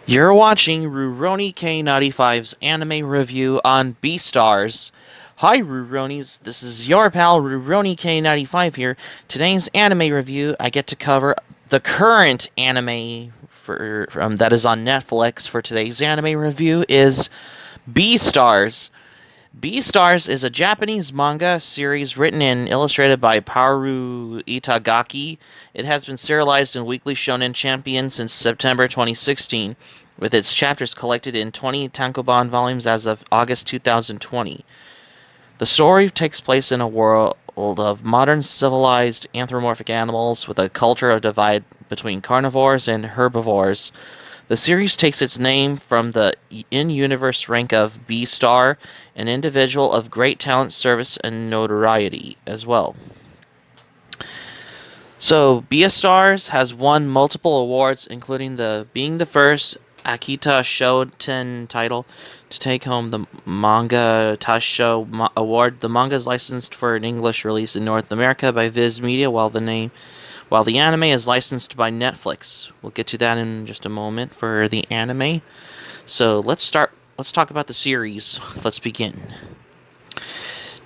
You're watching Rurouni K95's anime review on Beastars. Hi Ruronis, this is your pal Rurouni K95 here. Today's anime review, I get to cover the current anime that is on Netflix for today's anime review is Beastars. Beastars is a Japanese manga series written and illustrated by Paru Itagaki. It has been serialized in Weekly Shonen Champion since September 2016, with its chapters collected in 20 tankobon volumes as of August 2020. The story takes place in a world of modern civilized anthropomorphic animals with a culture of divide between carnivores and herbivores. The series takes its name from the in-universe rank of B-star, an individual of great talent, service, and notoriety as well. So, Beastars has won multiple awards, including being the first Akita Shoten title to take home the Manga Tasho Award. The manga is licensed for an English release in North America by Viz Media, while the anime is licensed by Netflix. We'll get to that in just a moment for the anime. So let's start. Let's talk about the series. Let's begin.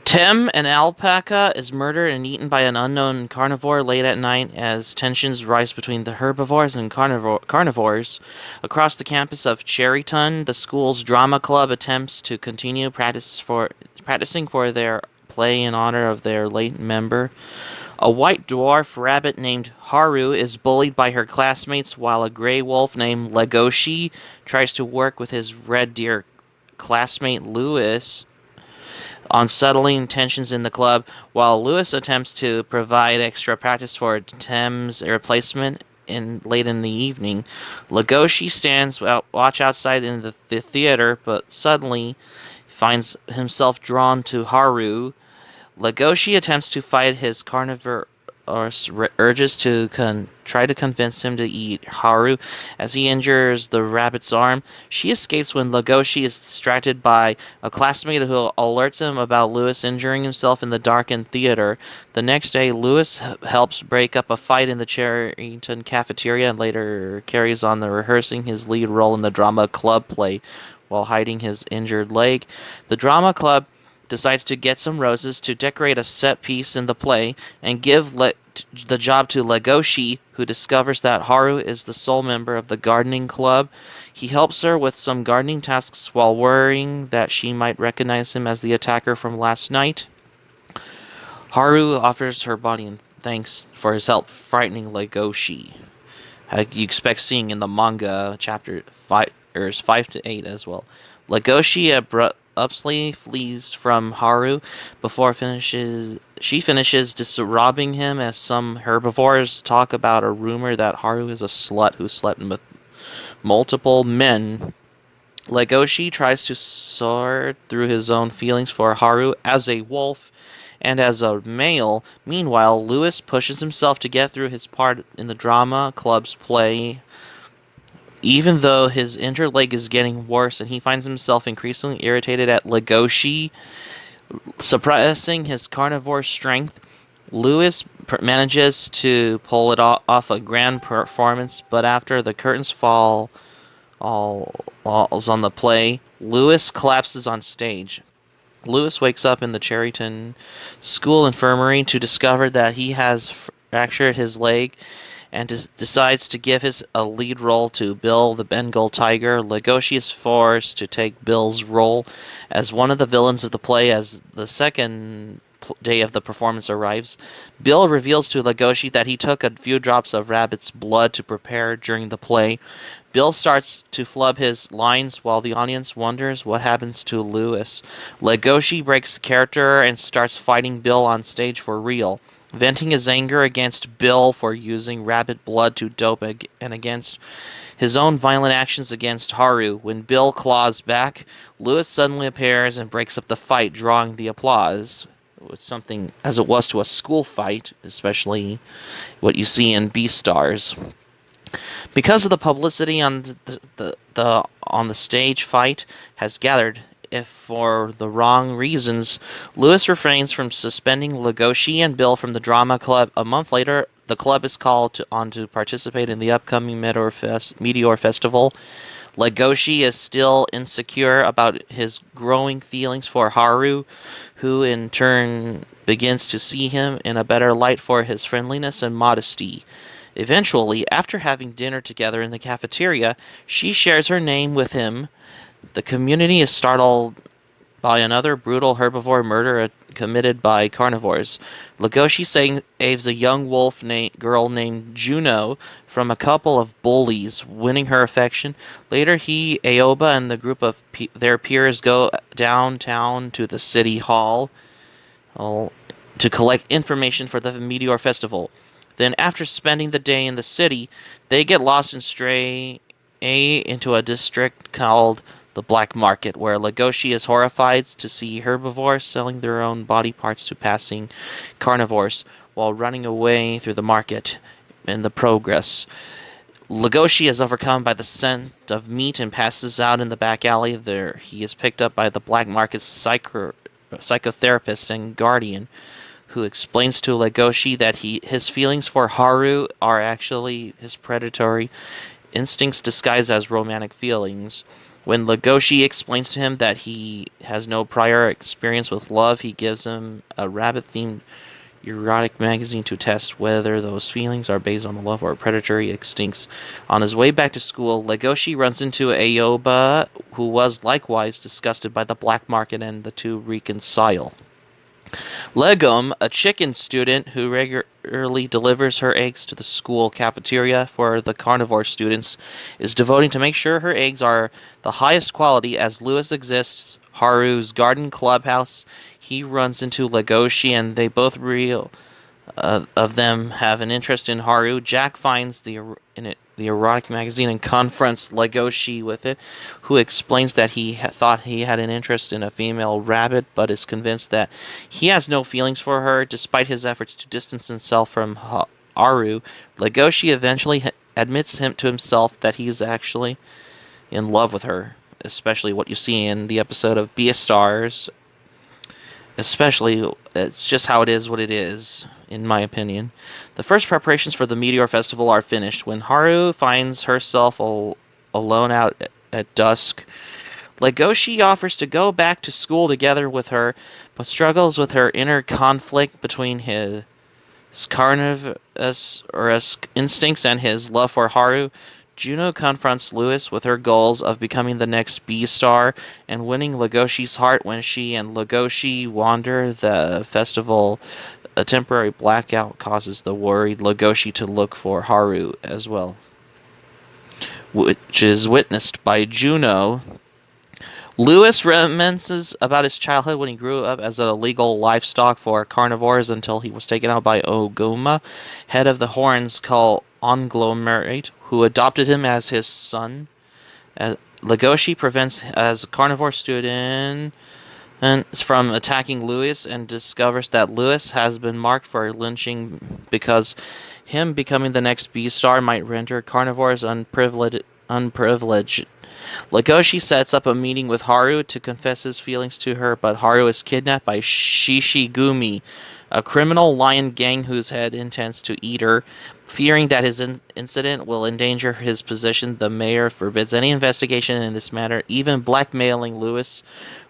Tem, an alpaca, is murdered and eaten by an unknown carnivore late at night as tensions rise between the herbivores and carnivores. Across the campus of Cherryton, the school's drama club attempts to continue practicing for their play in honor of their late member. A white dwarf rabbit named Haru is bullied by her classmates while a gray wolf named Legoshi tries to work with his red deer classmate Lewis on settling tensions in the club, while Lewis attempts to provide extra practice for Tem's replacement late in the evening. Legoshi stands watch outside in the theater, but suddenly finds himself drawn to Haru. Legoshi attempts to fight his carnivore urges to try to convince him to eat Haru as he injures the rabbit's arm. She escapes when Legoshi is distracted by a classmate who alerts him about Lewis injuring himself in the darkened theater. The next day, Lewis helps break up a fight in the Cherryton cafeteria and later carries on rehearsing his lead role in the drama club play while hiding his injured leg. The drama club decides to get some roses to decorate a set piece in the play and give the job to Legoshi, who discovers that Haru is the sole member of the gardening club. He helps her with some gardening tasks while worrying that she might recognize him as the attacker from last night. Haru offers her body in thanks for his help, frightening Legoshi. You expect seeing in the manga chapter 5 to 8 as well. Legoshi abruptly flees from Haru before she finishes disrobing him as some herbivores talk about a rumor that Haru is a slut who slept with multiple men. Legoshi tries to sort through his own feelings for Haru as a wolf and as a male. Meanwhile, Lewis pushes himself to get through his part in the drama club's play, even though his injured leg is getting worse and he finds himself increasingly irritated at Legoshi suppressing his carnivore strength. Lewis manages to pull it off a grand performance, but after the curtains falls on the play, Lewis collapses on stage. Lewis wakes up in the Cherryton school infirmary to discover that he has fractured his leg and decides to give a lead role to Bill the Bengal Tiger. Legoshi is forced to take Bill's role as one of the villains of the play as the second day of the performance arrives. Bill reveals to Legoshi that he took a few drops of rabbit's blood to prepare during the play. Bill starts to flub his lines while the audience wonders what happens to Lewis. Legoshi breaks the character and starts fighting Bill on stage for real, venting his anger against Bill for using rabbit blood to dope and against his own violent actions against Haru. When Bill claws back, Lewis suddenly appears and breaks up the fight, drawing the applause. With something as it was to a school fight, especially what you see in Beastars. Because of the publicity on the stage fight has gathered, if for the wrong reasons, Lewis refrains from suspending Legoshi and Bill from the drama club. A month later, the club is called on to participate in the upcoming Meteor Festival. Legoshi is still insecure about his growing feelings for Haru, who in turn begins to see him in a better light for his friendliness and modesty. Eventually, after having dinner together in the cafeteria, she shares her name with him. The community is startled by another brutal herbivore murder committed by carnivores. Legoshi saves a young wolf girl named Juno from a couple of bullies, winning her affection. Later, Aoba, and the group of their peers go downtown to the city hall oh, to collect information for the Meteor Festival. Then, after spending the day in the city, they get lost and stray into a district called the Black Market, where Legoshi is horrified to see herbivores selling their own body parts to passing carnivores while running away through the market. In the progress, Legoshi is overcome by the scent of meat and passes out in the back alley. There, he is picked up by the Black Market's psychotherapist and guardian, who explains to Legoshi that his feelings for Haru are actually his predatory instincts disguised as romantic feelings. When Legoshi explains to him that he has no prior experience with love, he gives him a rabbit-themed erotic magazine to test whether those feelings are based on love or predatory instincts. On his way back to school, Legoshi runs into Aoba, who was likewise disgusted by the black market, and the two reconcile. Legum, a chicken student who regularly delivers her eggs to the school cafeteria for the carnivore students, is devoting to make sure her eggs are the highest quality. As Lewis exists, Haru's garden clubhouse, he runs into Legoshi, and they both of them have an interest in Haru. Jack finds the erotic magazine and confronts Legoshi with it, who explains that he thought he had an interest in a female rabbit, but is convinced that he has no feelings for her, despite his efforts to distance himself from Haru. Legoshi eventually admits to himself that he is actually in love with her, especially what you see in the episode of Beastars. Especially, it's just how it is what it is, in my opinion. The first preparations for the Meteor Festival are finished when Haru finds herself alone out at dusk. Legoshi offers to go back to school together with her, but struggles with her inner conflict between his carnivorous instincts and his love for Haru. Juno confronts Lewis with her goals of becoming the next Beastar and winning Legoshi's heart. When she and Legoshi wander the festival, a temporary blackout causes the worried Legoshi to look for Haru as well, which is witnessed by Juno. Lewis reminisces about his childhood when he grew up as a legal livestock for carnivores until he was taken out by Oguma, head of the Horns conglomerate, who adopted him as his son. Legoshi prevents as a carnivore student from attacking Lewis and discovers that Lewis has been marked for lynching because him becoming the next Beastar might render carnivores unprivileged. Legoshi sets up a meeting with Haru to confess his feelings to her, but Haru is kidnapped by Shishigumi, a criminal lion gang whose head intends to eat her. Fearing that his incident will endanger his position, the mayor forbids any investigation in this matter, even blackmailing Lewis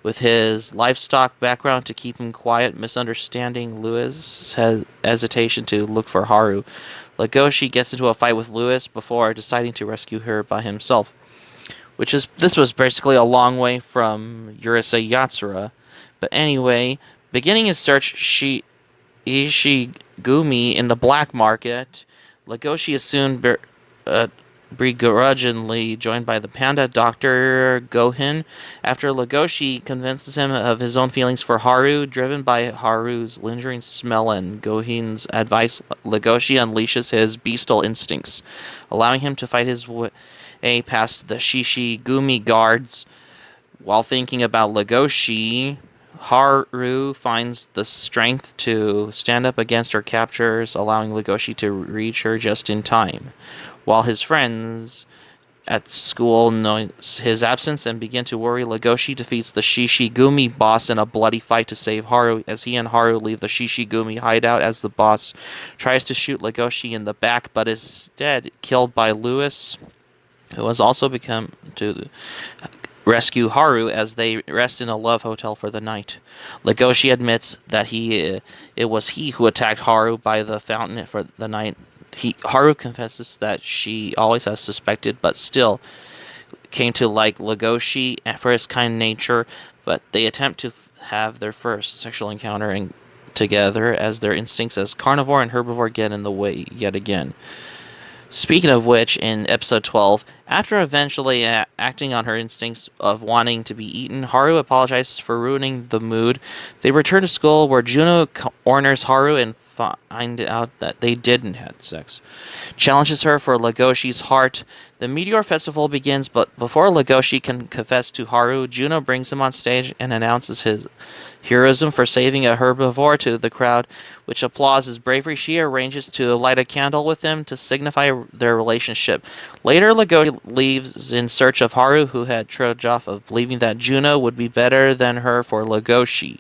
with his livestock background to keep him quiet, misunderstanding Lewis' hesitation to look for Haru. Legoshi gets into a fight with Lewis before deciding to rescue her by himself. This was basically a long way from Urusei Yatsura. But anyway, beginning his search, Ishigumi in the black market, Legoshi is soon begrudgingly joined by the panda Dr. Gohin. After Legoshi convinces him of his own feelings for Haru, driven by Haru's lingering smell and Gohin's advice, Legoshi unleashes his bestial instincts, allowing him to fight his way past the Shishigumi guards. While thinking about Legoshi, Haru finds the strength to stand up against her captors, allowing Legoshi to reach her just in time. While his friends at school notice his absence and begin to worry, Legoshi defeats the Shishigumi boss in a bloody fight to save Haru, as he and Haru leave the Shishigumi hideout as the boss tries to shoot Legoshi in the back but is instead killed by Lewis. who has also become to rescue Haru as they rest in a love hotel for the night. Legoshi admits that it was he who attacked Haru by the fountain for the night. Haru confesses that she always has suspected, but still came to like Legoshi for his kind nature. But they attempt to have their first sexual encounter and together as their instincts as carnivore and herbivore get in the way yet again. Speaking of which, in episode 12, after eventually acting on her instincts of wanting to be eaten, Haru apologizes for ruining the mood. They return to school where Juno corners Haru and find out that they didn't have sex. Challenges her for Legoshi's heart. The Meteor Festival begins, but before Legoshi can confess to Haru, Juno brings him on stage and announces his heroism for saving a herbivore to the crowd, which applauds his bravery. She arranges to light a candle with him to signify their relationship. Later, Legoshi leaves in search of Haru, who had trudged off of believing that Juno would be better than her for Legoshi.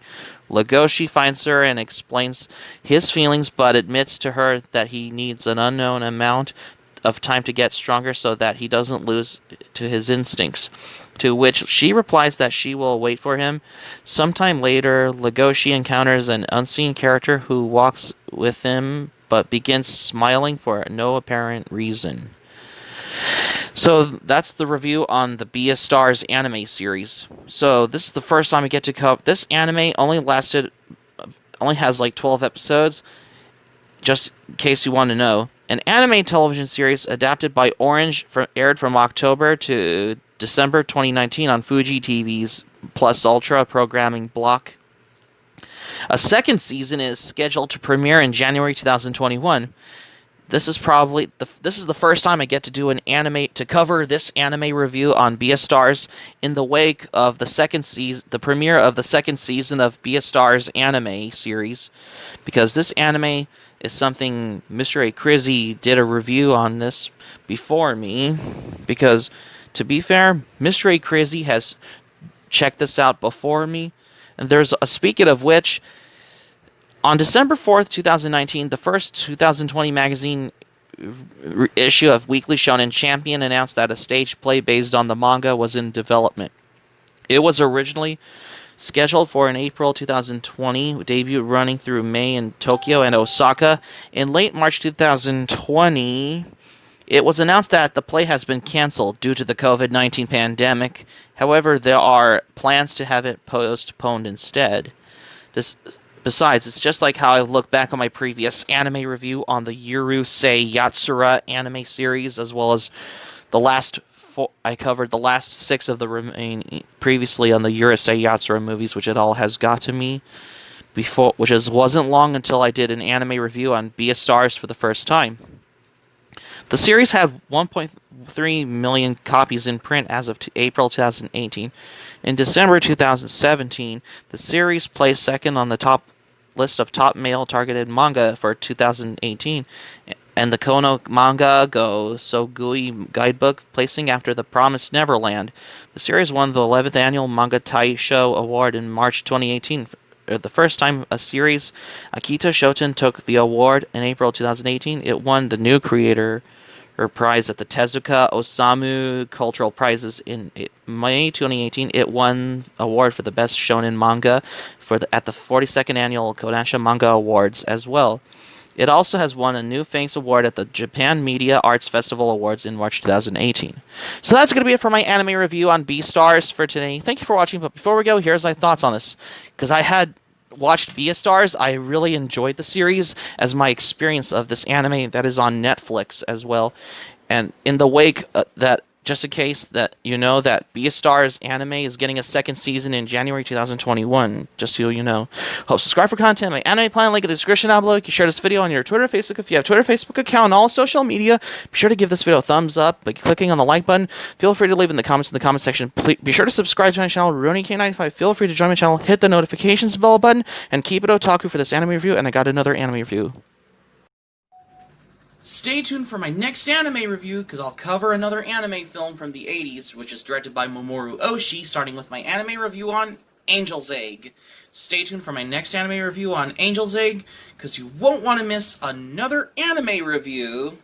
Legoshi finds her and explains his feelings, but admits to her that he needs an unknown amount of time to get stronger so that he doesn't lose to his instincts. To which she replies that she will wait for him. Sometime later, Legoshi encounters an unseen character who walks with him but begins smiling for no apparent reason. So that's the review on the Beastars anime series. So this is the first time we get to cover this anime. Only has like 12 episodes. Just in case you want to know, an anime television series adapted by Orange aired from October to December 2019 on Fuji TV's Plus Ultra programming block. A second season is scheduled to premiere in January 2021. This is the first time I get to do to cover this anime review on Beastars in the wake of the premiere of the second season of Beastars anime series, because this anime is something Mr. A. Crizzy did a review on this before me, because to be fair, Mr. A. Crizzy has checked this out before me, and speaking of which, on December 4th, 2019, the first 2020 magazine issue of Weekly Shonen Champion announced that a stage play based on the manga was in development. It was originally scheduled for an April 2020 debut running through May in Tokyo and Osaka. In late March 2020, it was announced that the play has been canceled due to the COVID-19 pandemic. However, there are plans to have it postponed instead. Besides, it's just like how I look back on my previous anime review on the Urusei Yatsura anime series, as well as I covered the last 6 of the remaining previously on the Urusei Yatsura movies, which it all has got to me before, wasn't long until I did an anime review on Beastars for the first time. The series had 1.3 million copies in print as of April 2018. In December 2017, the series placed second on the top list of top male-targeted manga for 2018, and the Kono Manga Go Sogui guidebook, placing after The Promised Neverland. The series won the 11th annual Manga Taisho Award in March 2018. The first time a series, Akito Shoten took the award in April 2018. It won the new creator prize at the Tezuka Osamu Cultural Prizes in May 2018. It won award for the best shonen manga at the 42nd annual Kodansha Manga Awards as well. It also has won a new Fangs Award at the Japan Media Arts Festival Awards in March 2018. So that's going to be it for my anime review on Beastars for today. Thank you for watching, but before we go, here's my thoughts on this. Because I had watched Beastars, I really enjoyed the series as my experience of this anime that is on Netflix as well. And in the wake that, just in case that you know, that Beastars anime is getting a second season in January 2021, just so you know. Hope subscribe for content. My anime plan link in the description down below. You can share this video on your Twitter, Facebook. If you have Twitter, Facebook account, and all social media, be sure to give this video a thumbs up by clicking on the like button. Feel free to leave in the comments section. Please be sure to subscribe to my channel, RoniK95. Feel free to join my channel, hit the notifications bell button, and keep it otaku for this anime review. And I got another anime review. Stay tuned for my next anime review, because I'll cover another anime film from the 80s, which is directed by Mamoru Oshii, starting with my anime review on Angel's Egg. Stay tuned for my next anime review on Angel's Egg, because you won't want to miss another anime review